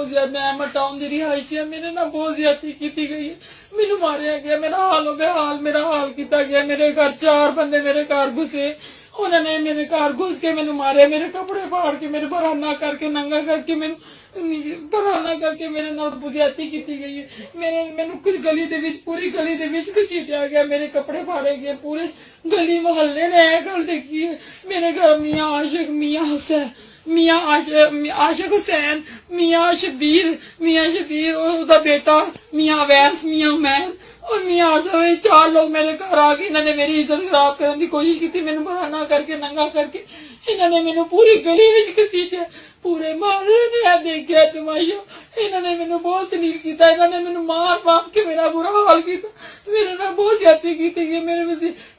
बहुत ज्यादा मैं मटाउन दी रिहाइश है मेरे ना बहुत ज्यादा की गई है। मैनू मारिया गया, मेरा हाल बेहाल मेरा हाल किया गया। मेरे घर 4 बंदे मेरे घर घुसे, उन्होंने मेरे घर घुस के मैनू मारे, मेरे कपड़े फाड़ के मेरे बराना करके नंगा करके मैनू बराना करके मेरे नाल बुझाती की गई है। मैनू कुछ गली दे विच पूरी गली दे विच घसीटिया गया, मेरे कपड़े फाड़े गए, पूरे गली मोहल्ले ने यह गल देखी है। मेरे घर मियाँ आशिक, मियाँ हुसैन, मियाँ आशिक हुसैन, मियाँ शबीर उसका बेटा, मियाँ वैस, मियाँ उमैर और मियाँ आसम, 4 लोग मेरे घर आके इन्होंने मेरी इज्जत खराब करने की कोशिश की। मैनू बहाना करके नंगा करके इन्होंने मैनू पूरी गली में घसीटिया, पूरे मोहल्ले ने देखा तमाशा। इन्होंने मैनू बहुत सलील किया, इन्होंने मैनू मार मार के मेरा बुरा हाल किया, मेरे ना बहुत ज्यादा की गई।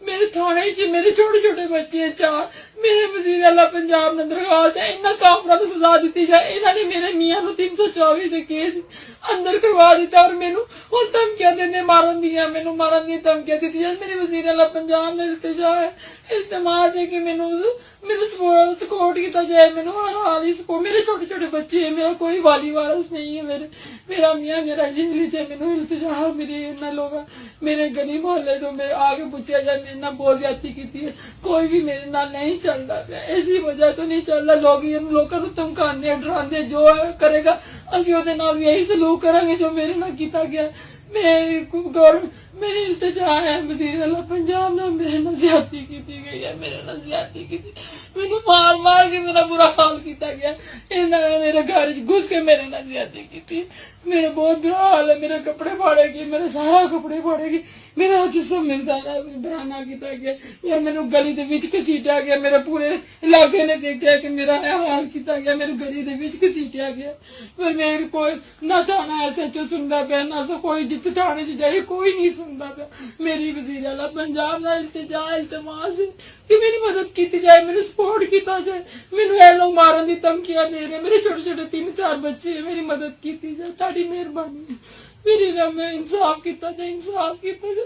मेरे थाने च मेरे छोटे छोटे बच्चे हैं 4, मेरे वजीर आला पंजाब ने दरखास्त है इन्होंने काफरा को सजा दी जाए। इन्होंने मेरे मियाँ को 324 के केस अंदर करवा दिता और मैनू हुण धमकियां देंदे मारन दियां, मैनू मारन दी धमकियां दी जाए। मेरे वजीर आला पंजाब ने इल्तिजा है, इल्तमास है कि मैनू सपोर्ट किया जाए, मैनू हर हाल ही सपोर्ट। मेरे छोटे छोटे बच्चे हैं, मेरा कोई वाली वारस नहीं है, मेरा मियाँ मेरा जेल च, मैनू इल्तिजा मेरे इन्होंने लोग मेरे गली मोहल्ले तो मेरे आगे पूछा जाए, मेरे ना बहुत ज्यादा की है। कोई भी मेरे नाल नहीं चल रहा पाया, ऐसी वजह तो नहीं चल रहा। लोगों को धमकाने डराने, जो करेगा असि ओहदे नाल भी यही सलूक करांगे जो मेरे नाल किया गया। मेरी इल्तिजा है वज़ीर आला पंजाब ने मेरे नाल ज़्यादती की गई है, मेरे नाल ज़्यादती की, मैनू मार मार के मेरा बुरा हाल किया गया। इन्होंने मेरे घर घुस के मेरे नाल ज़्यादती की, मेरा बहुत बुरा हाल है। मेरे कपड़े फाड़ेगी, मेरे सारा कपड़े फाड़ेगी, मेरा जिसम में सारा बराना किया गया या मैनू गली दे विच घसीटिया गया। मेरे पूरे इलाके ने देखा कि मेरा यह हाल किया गया, मेरे गली दे विच घसीटिया गया। पर मेरे कोई ना थाना SHO सुनता पाया, ना कोई जित थाने च जाए कोई नहीं सुनता पाया। मेरी वज़ीर आला पंजाब का इल्तमास है कि मेरी मदद की जाए, मेरे सपोर्ट किया जाए। मैनू ये लोग मारन की धमकियां दे रहे, मेरे छोटे छोटे 3-4 बच्चे हैं, मेरी मदद की जाए, ताड़ी मेहरबानी है। मेरी रब में इंसाफ किया जाए, इंसाफ किया जाए।